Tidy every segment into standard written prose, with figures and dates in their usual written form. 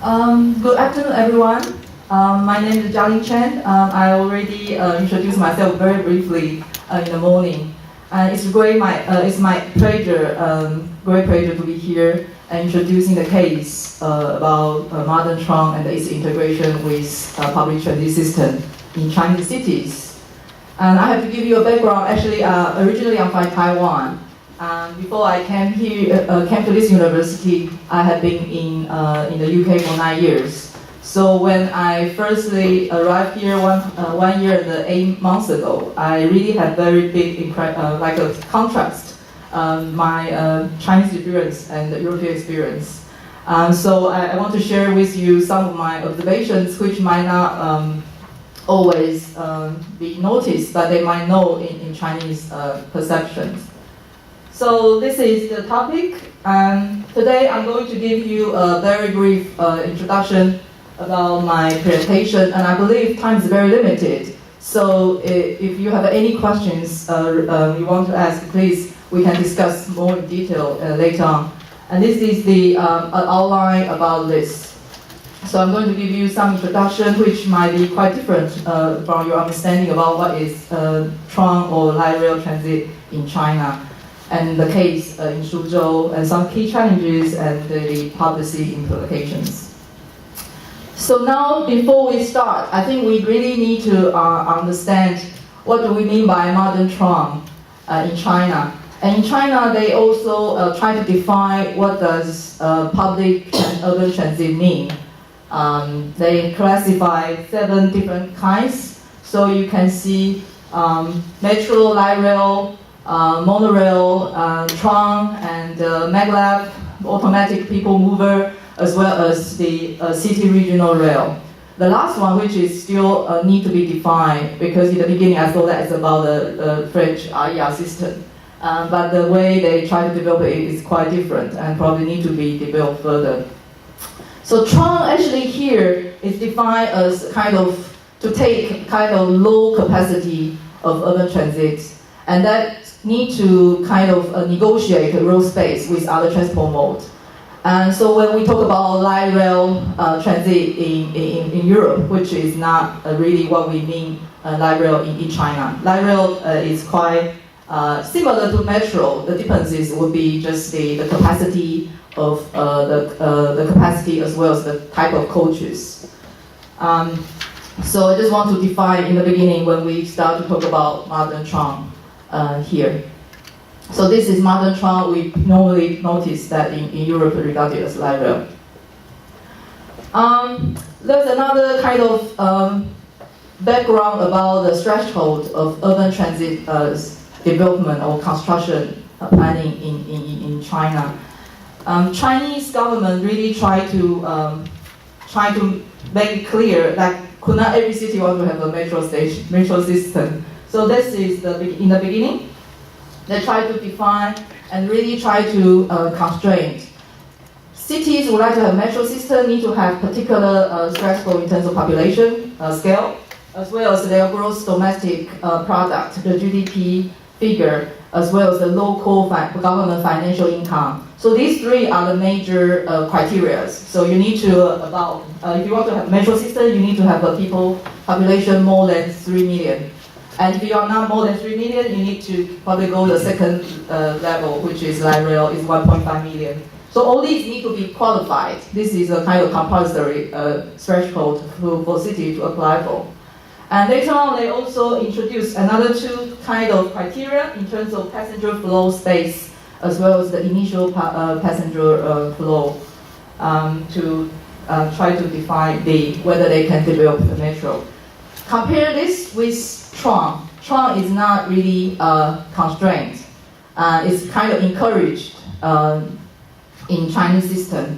Good afternoon, everyone. My name is Chen. I already introduced myself very briefly in the morning. It's my pleasure, great pleasure to be here and introducing the case about modern Tram and its integration with public transit system in Chinese cities. And I have to give you a background. Actually, originally I'm from Taiwan. Before I came to this university, I had been in the UK for 9 years. So when I firstly arrived here 1 year and 8 months ago, I really had very big like a contrast my Chinese experience and the European experience. So I want to share with you some of my observations, which might not always be noticed, but they might know in Chinese perceptions. So this is the topic, and today I'm going to give you a very brief introduction about my presentation, and I believe time is very limited. So if you have any questions you want to ask, please, we can discuss more in detail later on. And this is the outline about this. So I'm going to give you some introduction which might be quite different from your understanding about what is Tram or light rail transit in China, and the case in Suzhou, and some key challenges and the policy implications. So now, before we start, I think we really need to understand what do we mean by modern Tram in China. And in China, they also try to define what does public and urban transit mean. They classify 7 different kinds. So you can see metro, light rail, monorail, tram, and maglev, automatic people mover, as well as the city regional rail. The last one, which is still need to be defined, because in the beginning I thought that it's about the French AIA system. But the way they try to develop it is quite different and probably need to be developed further. So tram actually here is defined as kind of to take kind of low capacity of urban transit, and that need to kind of negotiate the road space with other transport modes. And so when we talk about light rail transit in Europe, which is not really what we mean light rail in China. Light rail is quite similar to metro. The differences would be just the capacity of the capacity as well as the type of coaches. So I just want to define in the beginning when we start to talk about modern tram here. So this is modern tram. We normally notice that in Europe regarded as light rail. There's another kind of background about the threshold of urban transit development or construction planning in China. Chinese government really try to make it clear that could not every city want to have a metro system. So this is in the beginning. They try to define and really try to constrain. Cities would like to have metro system, need to have particular threshold in terms of population scale, as well as their gross domestic product, the GDP figure, as well as the local government financial income. So these 3 are the major criteria. So you need to if you want to have metro system, you need to have a population more than 3 million. And if you are not more than 3 million, you need to probably go to the second level, which is light rail, is 1.5 million. So all these need to be qualified. This is a kind of compulsory threshold for city to apply for. And later on, they also introduced another 2 kind of criteria in terms of passenger flow space, as well as the initial passenger flow, to try to define whether they can develop the metro. Compare this with Tram. Tram is not really constrained. It's kind of encouraged in Chinese system.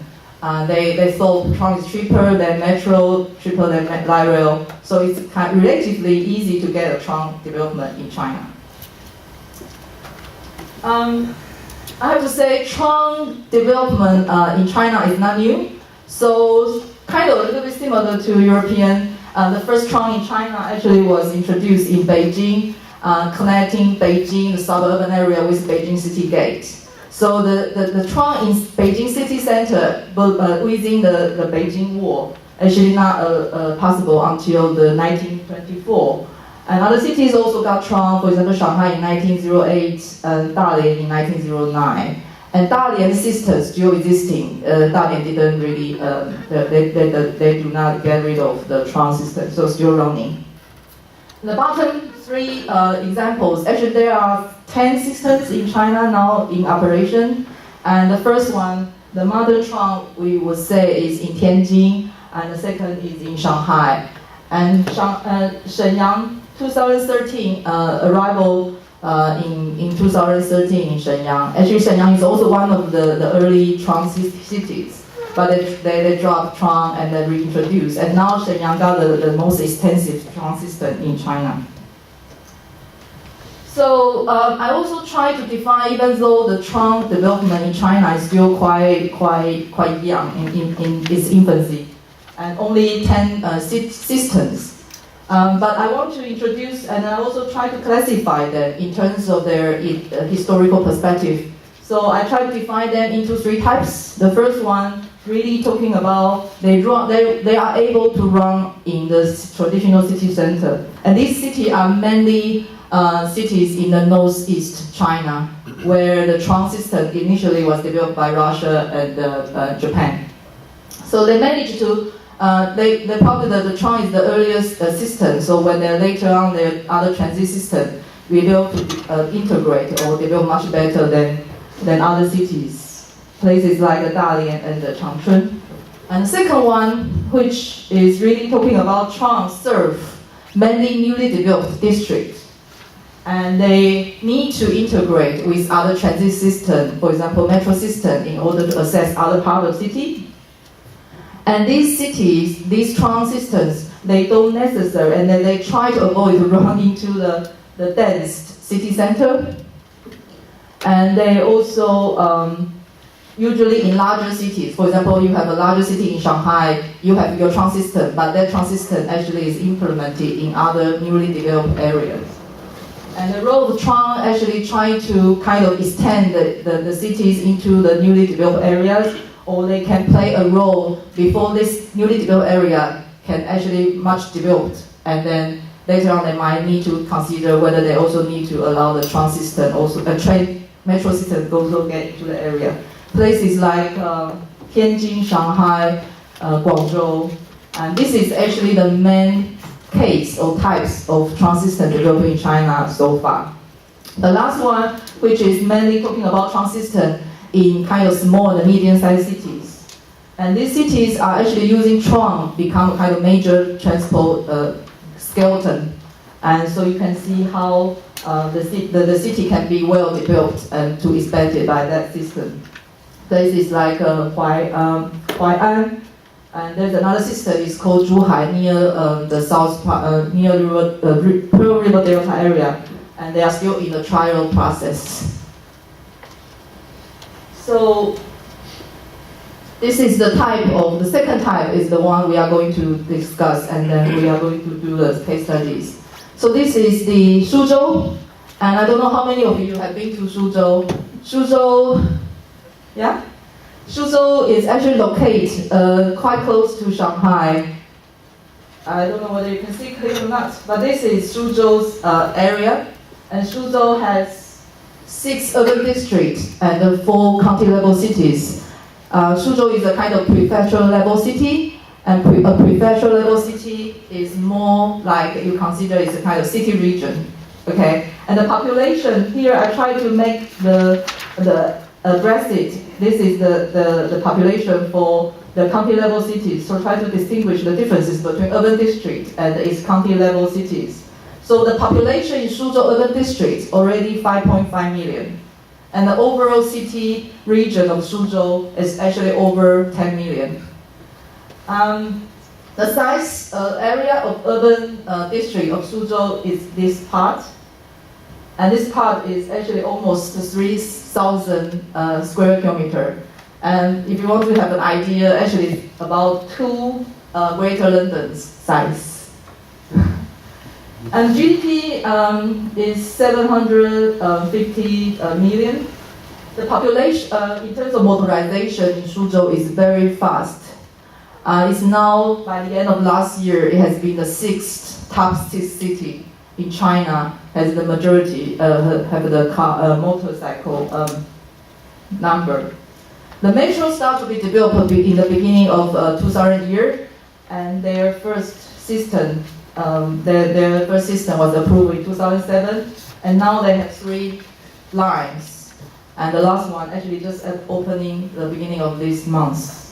They thought Tram is cheaper than metro, cheaper than light rail, so it's relatively easy to get a Tram development in China. I have to say, Tram development in China is not new. So kind of a little bit similar to European. The first tram in China actually was introduced in Beijing, connecting Beijing, the suburban area, with Beijing City Gate. So the Tram in Beijing city center, but within the Beijing wall, actually not possible until the 1924. And other cities also got Tram, for example, Shanghai in 1908 and Dalian in 1909. And Dalian system still existing. Dalian didn't really, they do not get rid of the Tram system, so still running. The bottom three examples, actually there are 10 systems in China now in operation. And the first one, the mother Tram, we would say is in Tianjin, and the second is in Shanghai. And Shenyang, 2013, arrival in 2013 in Shenyang. Actually, Shenyang is also one of the early Tram cities, but they dropped Tram and then reintroduced. And now Shenyang got the most extensive Tram system in China. So I also try to define, even though the Tram development in China is still quite young in its infancy, and only 10 systems. But I want to introduce, and I also try to classify them in terms of their historical perspective. So I try to define them into three types. The first one, really talking about they are able to run in the traditional city center. And these cities are mainly cities in the northeast China, where the Tram system initially was developed by Russia and Japan. So they managed to they probably the Tram is the earliest system. So when they later on their other transit system, we will integrate or develop much better than other cities, places like Dalian and Changchun. And the second one, which is really talking about Tram serve mainly newly developed districts, and they need to integrate with other transit system, for example, metro system, in order to access other parts of the city. And these cities, these Tram systems, they don't necessarily, and then they try to avoid running into the dense city center. And they also, usually in larger cities, for example, you have a larger city in Shanghai, you have your Tram system, but that Tram system actually is implemented in other newly developed areas. And the role of Tram actually trying to kind of extend the cities into the newly developed areas, or they can play a role before this newly developed area can actually much developed. And then later on they might need to consider whether they also need to allow the Tram system, also a train metro system also get into the area. Places like Tianjin, Shanghai, Guangzhou, and this is actually the main case or types of Tram system developed in China so far. The last one, which is mainly talking about Tram system in kind of small and medium-sized cities. And these cities are actually using Tram become a kind of major transport skeleton. And so you can see how the city can be well developed and to expanded by that system. Places like Xi'an, and there's another system, it's called Zhuhai, near the south part, near Pearl River Delta area, and they are still in the trial process. So this is the type of, the second type is the one we are going to discuss, and then we are going to do the case studies. So this is the Suzhou, and I don't know how many of you have been to Suzhou. Suzhou, yeah? Suzhou is actually located quite close to Shanghai. I don't know whether you can see clearly or not, but this is Suzhou's area, and Suzhou has 6 urban districts and 4 county-level cities. Suzhou is a kind of prefecture-level city, and a prefecture-level city is more like you consider it's a kind of city region. Okay, and the population here, I try to make the address it. This is the population for the county-level cities. So try to distinguish the differences between urban districts and its county-level cities. So the population in Suzhou urban district already 5.5 million, and the overall city region of Suzhou is actually over 10 million. The size area of urban district of Suzhou is this part. And this part is actually almost 3,000 square kilometer. And if you want to have an idea, actually it's about 2 Greater London's size. And GDP is 750 million. The population, in terms of motorization in Suzhou, is very fast. It's now, by the end of last year, it has been the sixth top city in China, has the majority have the car, motorcycle number. The metro started to be developed in the beginning of 2000 year, and their first system was approved in 2007, and now they have 3 lines, and the last one actually just at opening the beginning of this month.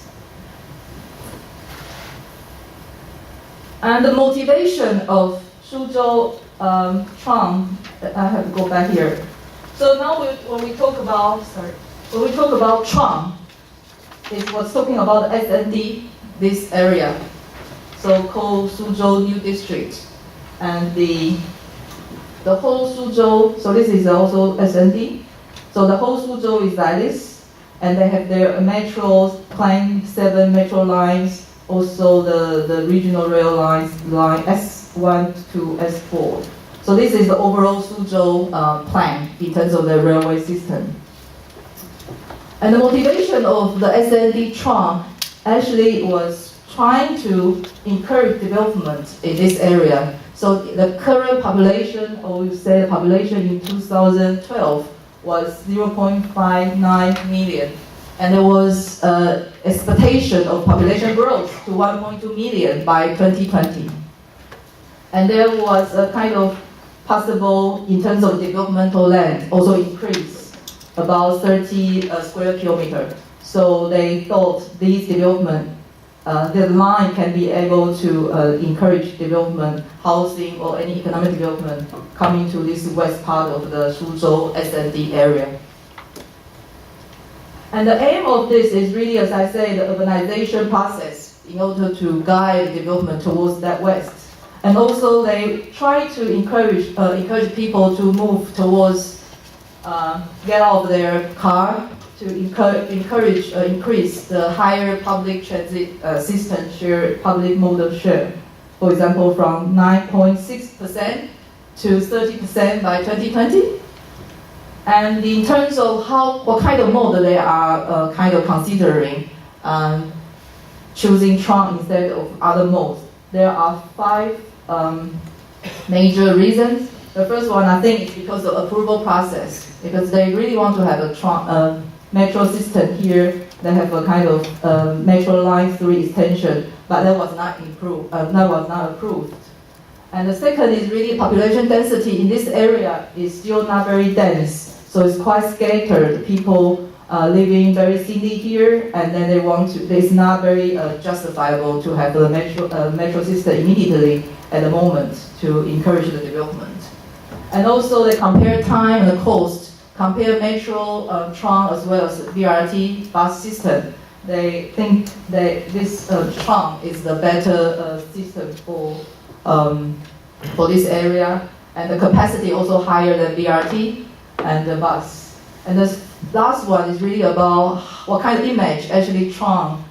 And the motivation of Suzhou Tram, I have to go back here. So now when we talk about Tram, it was talking about SND, this area, so-called Suzhou New District, and the whole Suzhou. So this is also SND. So the whole Suzhou is like this, and they have their metros, planned 7 metro lines. Also the regional rail lines, line S1 to S4. So this is the overall Suzhou plan in terms of the railway system. And the motivation of the SND Tram actually was trying to encourage development in this area. So the current population, or we say the population in 2012, was 0.59 million. And there was expectation of population growth to 1.2 million by 2020. And there was a kind of possible, in terms of developmental land, also increase about 30 square kilometers. So they thought these development, the line can be able to encourage development, housing, or any economic development coming to this west part of the Suzhou SND area. And the aim of this is really, as I say, the urbanization process in order to guide development towards that west. And also they try to encourage people to move towards, get out of their car, to increase the higher public transit system share, public modal share. For example, from 9.6% to 30% by 2020. And in terms of what kind of mode they are kind of considering, choosing Tram instead of other modes, there are 5 major reasons. The first one, I think, is because of approval process, because they really want to have a metro system here. They have a kind of metro line 3 extension, but that was not approved. And the second is really population density in this area is still not very dense. So it's quite scattered. People living very thinly here, and then it's not very justifiable to have a metro system immediately at the moment to encourage the development. And also they compare time and the cost, compare metro, Tram as well as BRT bus system. They think that this Tram is the better system for this area, and the capacity also higher than BRT and the bus. And the last one is really about what kind of image actually Tram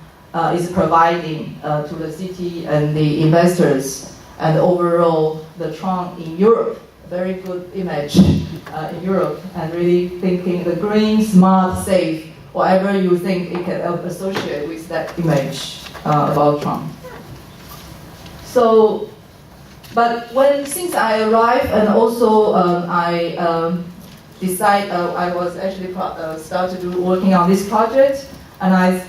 is providing to the city and the investors, and overall the Tram in Europe, very good image in Europe, and really thinking the green, smart, safe, whatever you think it can associate with that image about Tram. So, but since I arrived, and also I was actually started working on this project, and I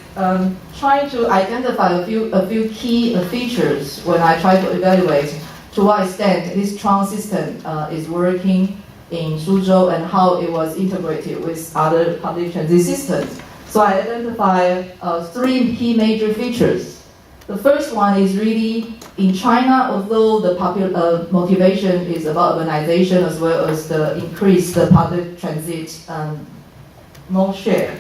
trying to identify a few key features when I try to evaluate to what extent this Tram system is working in Suzhou and how it was integrated with other public transit systems. So I identify 3 key major features. The first one is really in China, although the popular motivation is about urbanization as well as the increase the public transit mode share.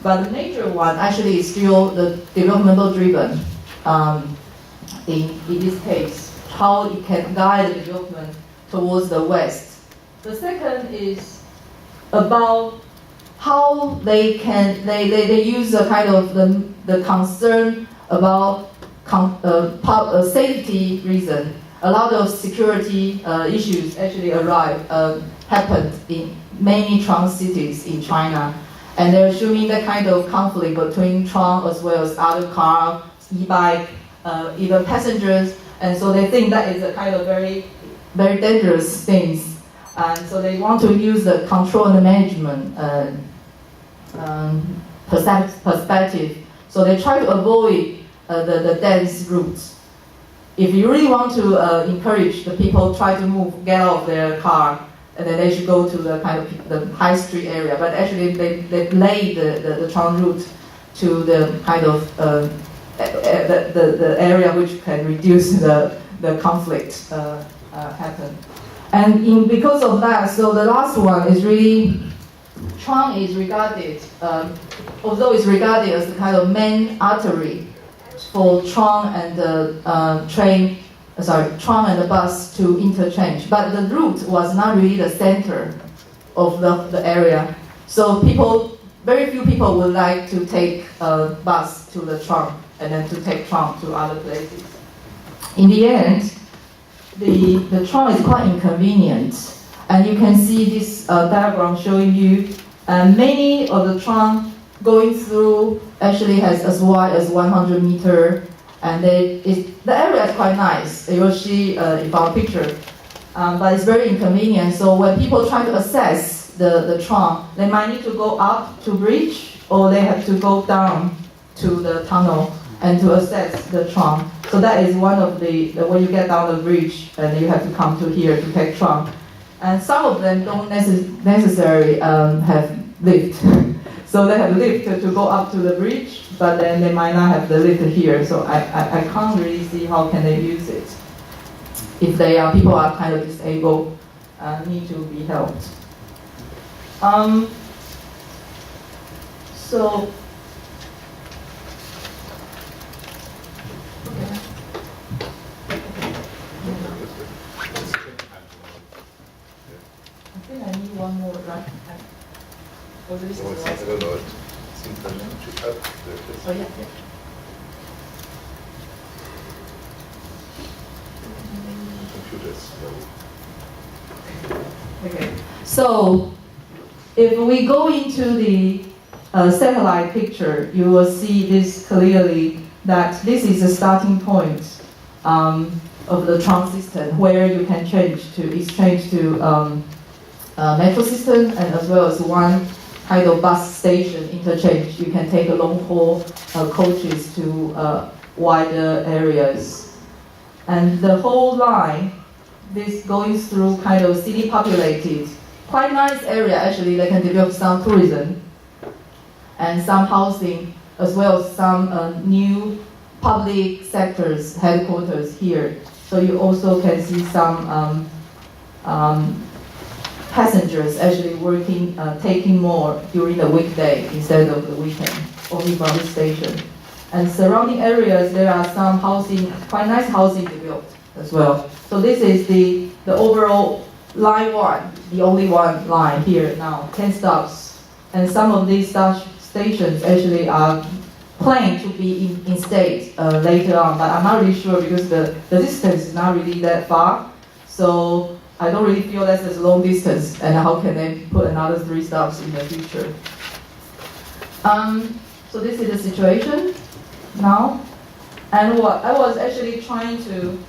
But the major one actually is still the developmental driven in this case, how it can guide the development towards the west. The second is about how they use a kind of the concern about safety reason. A lot of security issues actually happened in many Tram cities in China. And they're assuming that kind of conflict between Tram as well as other car, e-bike, even passengers, and so they think that is a kind of very, very dangerous things. And so they want to use the control and the management perspective. So they try to avoid the dense routes. If you really want to encourage the people try to move, get out of their car, and then they should go to the kind of the high street area. But actually, they lay the tram route to the kind of the area which can reduce the conflict happen. And because of that, so the last one is really, Tram is regarded, although it's regarded as the kind of main artery for tram and the tram and the bus to interchange. But the route was not really the center of the area. So very few people would like to take a bus to the tram and then to take tram to other places. In the end, the tram is quite inconvenient. And you can see this diagram showing you many of the tram going through actually has as wide as 100 meters. And the area is quite nice. You will see in our picture. But it's very inconvenient. So when people try to access the tram, they might need to go up to bridge, or they have to go down to the tunnel and to access the tram. So that is one of the when you get down the bridge, and you have to come to here to take tram. And some of them don't necessarily have lift. So they have lift to go up to the bridge, but then they might not have the lift here. So I can't really see how can they use it. If people are kind of disabled, need to be helped. So. I think I need one more, right? Oh, this is the last one. Oh, yeah. Okay. So, if we go into the satellite picture, you will see this clearly that this is the starting point of the tram system, where you can exchange to metro system, and as well as one kind of bus station interchange. You can take a long haul coaches to wider areas. And the whole line, this going through kind of city populated, quite nice area actually. They can develop some tourism and some housing, as well as some new public sectors headquarters here. So you also can see some passengers actually working, taking more during the weekday instead of the weekend, only from the station. And surrounding areas, there are some housing, quite nice housing developed as well. So this is the overall line one, the only one line here now, 10 stops. And some of these stations actually are planned to be in state later on, but I'm not really sure because the distance is not really that far. So I don't really feel that's a long distance, and how can they put another 3 stops in the future? So this is the situation now. And what I was actually trying to,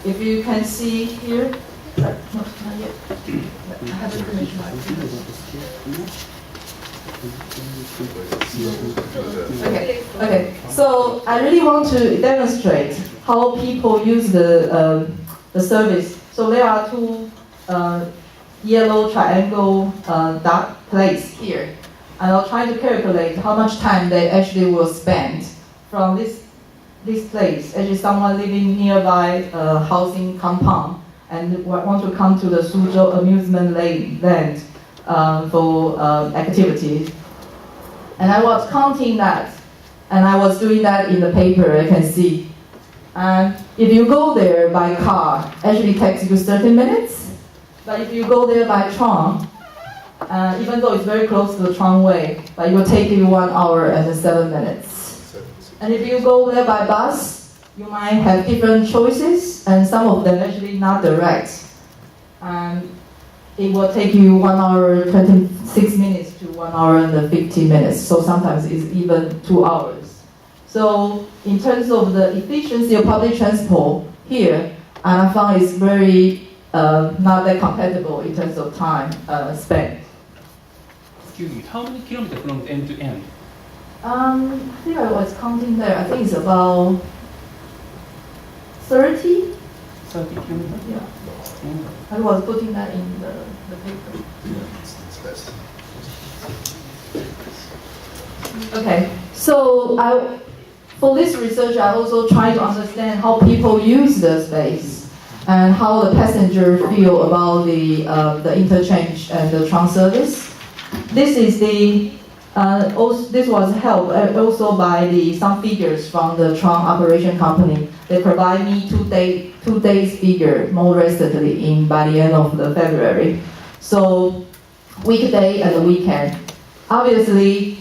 if you can see here, no, not yet. I haven't finished my Okay. So I really want to demonstrate how people use the service. So there are 2 yellow triangle dot plates here, and I'll try to calculate how much time they actually will spend from this place. Actually, someone living nearby housing compound and want to come to the Suzhou amusement land for activities. And I was counting that, and I was doing that in the paper, I can see. And if you go there by car, actually takes you 30 minutes. But if you go there by tram, even though it's very close to the tramway, but it will take you 1 hour and 7 minutes. And if you go there by bus, you might have different choices, and some of them actually not direct. it will take you 1 hour 26 minutes to 1 hour and 50 minutes. So sometimes it's even 2 hours. So in terms of the efficiency of public transport here, and I found it's very not that compatible in terms of time spent. Excuse me, how many kilometers from end to end? I think I was counting there. I think it's about 30. 30 kilometers? Yeah. Mm. I was putting that in the paper. It's best. Okay, so for this research, I also try to understand how people use the space and how the passenger feel about the interchange and the Tram service. This is this was helped also by some figures from the Tram operation company. They provide me 2 days figure more recently by the end of February. So weekday and the weekend. Obviously,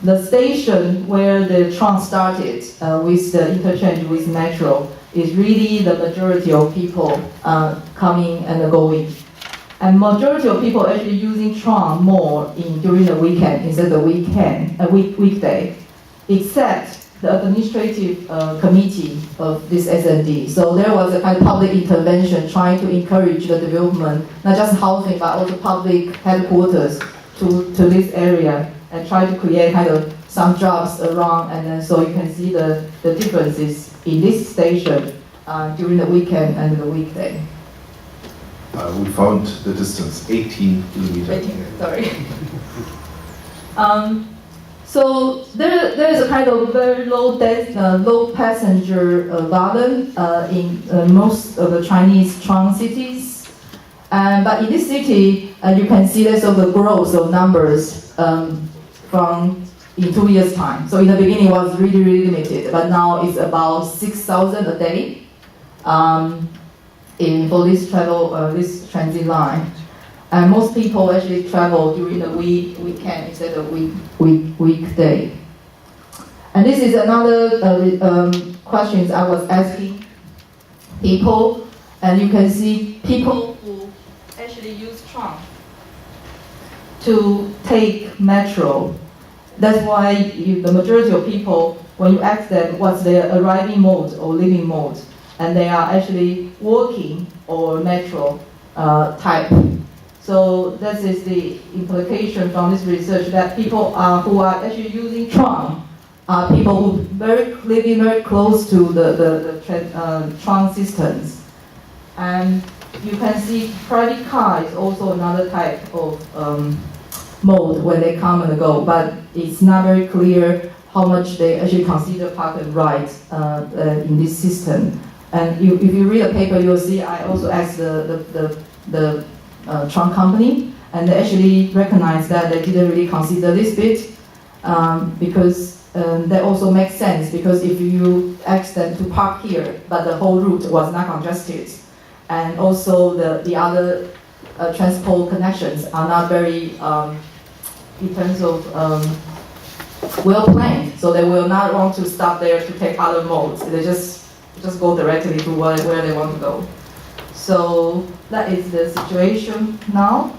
the station where the Tram started with the interchange with metro is really the majority of people coming and going. And majority of people actually using Tram more during the weekend instead of weekday, except the administrative committee of this SND. So there was a kind of public intervention trying to encourage the development, not just housing, but also public headquarters to this area and try to create kind of some jobs around. And then so you can see the differences in this station during the weekend and the weekday. We found the distance 18 kilometers. 18, sorry. So there is a kind of very low passenger volume in most of the Chinese Tram cities. But in this city, you can see there's the growth of numbers from in 2 years' time. So in the beginning it was really, really limited, but now it's about 6,000 a day for this this transit line. And most people actually travel during the weekend instead of weekday. And this is another questions I was asking people, and you can see people who actually use Tram to take metro. That's why the majority of people, when you ask them what's their arriving mode or living mode, and they are actually walking or metro type. So this is the implication from this research that people who are actually using Tram are people who living very close to the Tram systems. And you can see private car is also another type of mode when they come and go, but it's not very clear how much they actually consider park and ride in this system. And if you read the paper, you'll see I also asked the Tram company, and they actually recognized that they didn't really consider this bit because that also makes sense, because if you ask them to park here, but the whole route was not congested, and also the other transport connections are not very, in terms of well planned, so they will not want to stop there to take other modes. They just go directly to where they want to go. So that is the situation now.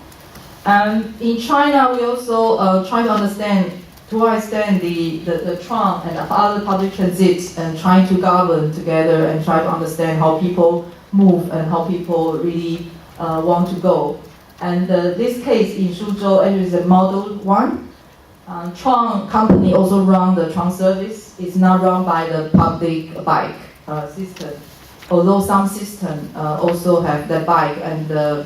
And in China, we also try to understand to what extent the Tram and other public transit and trying to govern together and try to understand how people move and how people really want to go. And this case in Suzhou actually is a model one. Tram company also run the Tram service. It's not run by the public bike system. Although some system also have the bike and the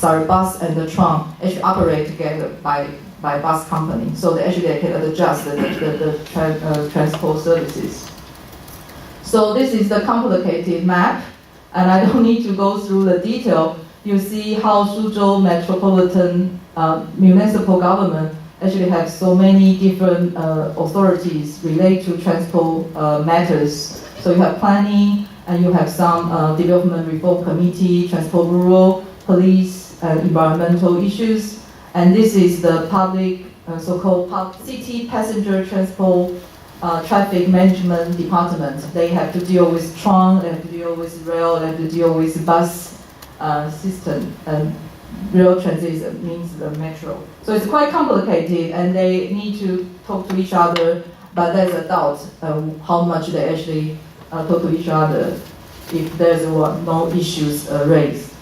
bus and the Tram actually operate together by bus company. So they can adjust the transport services. So this is the complicated map, and I don't need to go through the detail. You see how Suzhou metropolitan municipal government actually have so many different authorities related to transport matters. So you have planning, and you have some development reform committee, transport bureau, police, and environmental issues. And this is the public, so-called city passenger transport traffic management department. They have to deal with Tram, they have to deal with rail, they have to deal with bus system, rail transit means the metro. So it's quite complicated, and they need to talk to each other, but there's a doubt how much they actually talk to each other if there's no issues raised.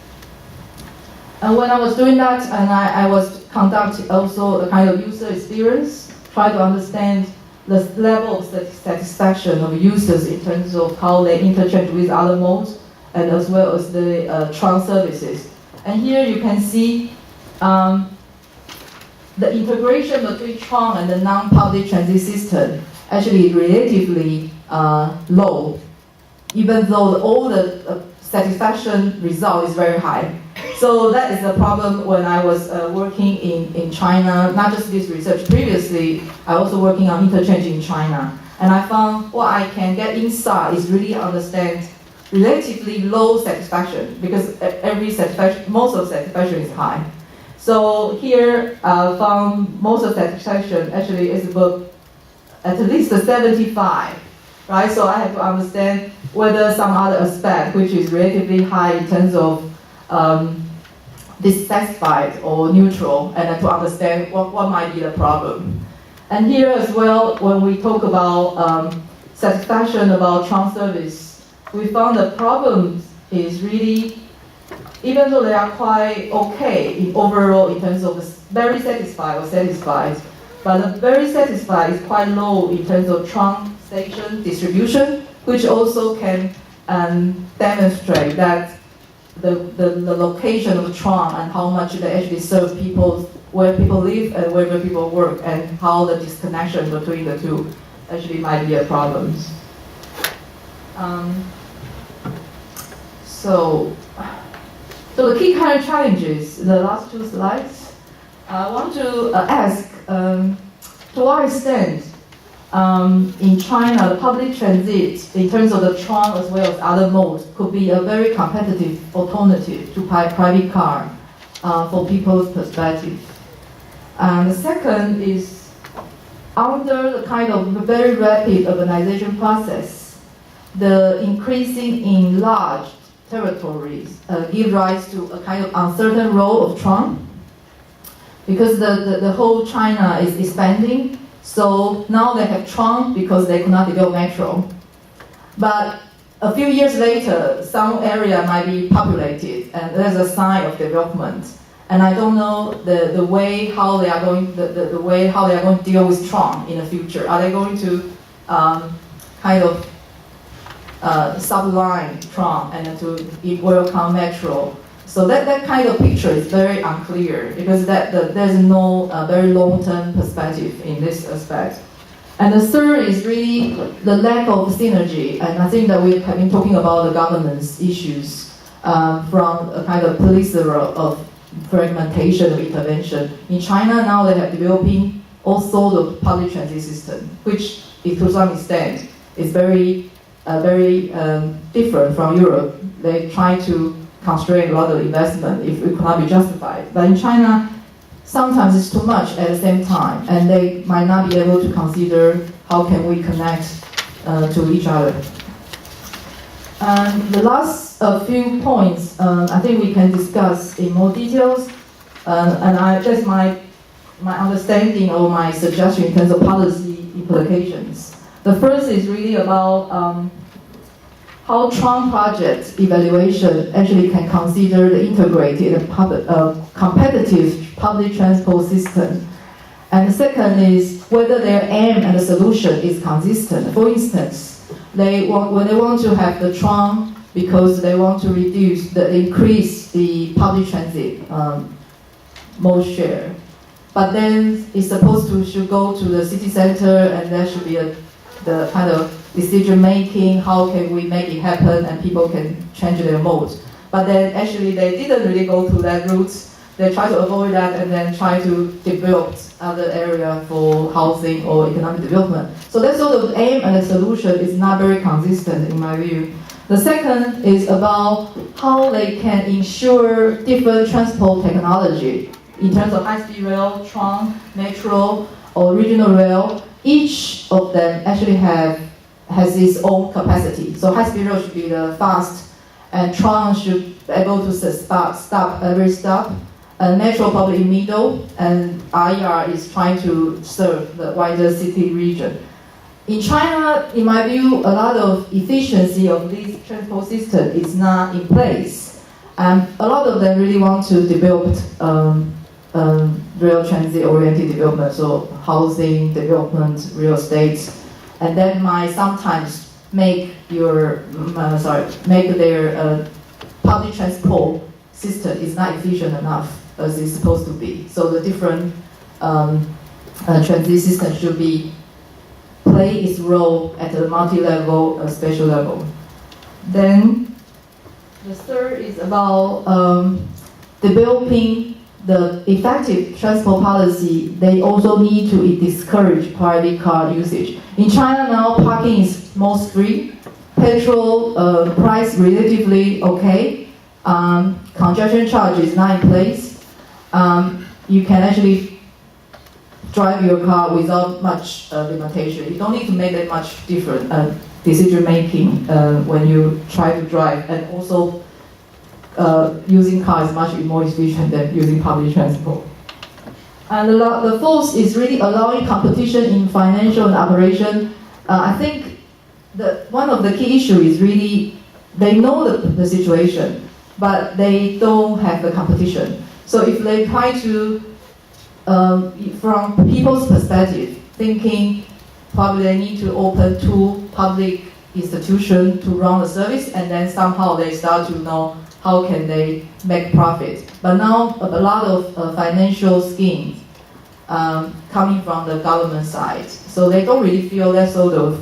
And when I was doing that, and I was conducting also a kind of user experience, try to understand the level of satisfaction of users in terms of how they interchange with other modes, and as well as the Tram services. And here you can see the integration between Tram and the non-public transit system actually is relatively low, even though all the satisfaction result is very high. So that is the problem when I was working in China, not just this research. Previously, I also working on interchange in China. And I found what I can get inside is really understand relatively low satisfaction, because most of satisfaction is high. So here, I found most of satisfaction actually is about at least 75, right? So I have to understand whether some other aspect, which is relatively high in terms of dissatisfied or neutral, and to understand what might be the problem. And here as well, when we talk about satisfaction about Tram service, we found the problem is really, even though they are quite okay in overall in terms of very satisfied or satisfied, but the very satisfied is quite low in terms of Tram station distribution, which also can demonstrate that the location of the Tram and how much they actually serve people, where people live and where people work, and how the disconnection between the two actually might be a problem. So the key current challenges, the last two slides, I want to ask, to what extent in China, the public transit, in terms of the Tram as well as other modes, could be a very competitive alternative to private car for people's perspective. And the second is, under the kind of very rapid urbanization process, the increasing in large territories give rise to a kind of uncertain role of Tram, because the whole China is expanding. So now they have Tram because they could not develop metro. But a few years later, some area might be populated, and there's a sign of development. And I don't know the way how they are going to deal with Tram in the future. Are they going to kind of subline Tram and to welcome metro? So that kind of picture is very unclear, because there's no very long-term perspective in this aspect. And the third is really the lack of synergy, and I think that we have been talking about the governance issues from a kind of plethora of fragmentation of intervention. In China now they are developing also the public transit system, which to some extent is very different from Europe. They try to constrain a lot of investment if it cannot be justified. But in China, sometimes it's too much at the same time, and they might not be able to consider how can we connect to each other. And the last few points, I think we can discuss in more details, and that's my understanding or my suggestion in terms of policy implications. The first is really about how Tram project evaluation actually can consider the integrated competitive public transport system. And the second is whether their aim and the solution is consistent. For instance, when they want to have the Tram because they want to increase the public transit mode share. But then it's supposed to should go to the city center, and there should be the kind of decision making, how can we make it happen and people can change their modes. But then actually they didn't really go to that route. They try to avoid that and then try to develop other area for housing or economic development. So that sort of aim and the solution is not very consistent in my view. The second is about how they can ensure different transport technology in terms of high-speed rail, Tram, metro, or regional rail. Each of them actually has its own capacity. So high-speed rail should be the fast and Tram should be able to stop every stop. Metro probably in middle, and IR is trying to serve the wider city region. In China, in my view, a lot of efficiency of this transport system is not in place. A lot of them really want to develop real transit-oriented development, so housing development, real estate, and that might sometimes make their public transport system is not efficient enough as it's supposed to be. So the different transit system should play its role at a multi-level, spatial level. Then the third is about developing the effective transport policy. They also need to discourage private car usage. In China now, parking is most free. Petrol price relatively okay. Congestion charge is not in place. You can actually drive your car without much limitation. You don't need to make that much different decision making when you try to drive, and also using cars is much more efficient than using public transport. And the fourth is really allowing competition in financial and operation. I think one of the key issues is really they know the situation, but they don't have the competition. So if they try to, from people's perspective, thinking probably they need to open 2 public institutions to run the service, and then somehow they start to know how can they make profit. But now a lot of financial schemes coming from the government side, so they don't really feel that sort of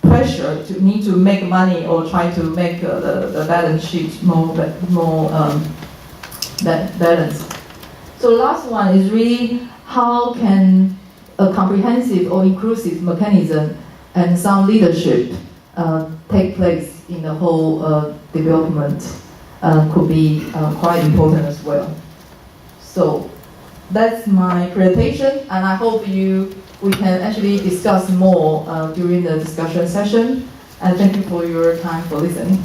pressure to need to make money or try to make the balance sheet more balanced. So last one is really how can a comprehensive or inclusive mechanism and some leadership take place in the whole development could be quite important as well. So that's my presentation, and I hope we can actually discuss more during the discussion session. And thank you for your time for listening.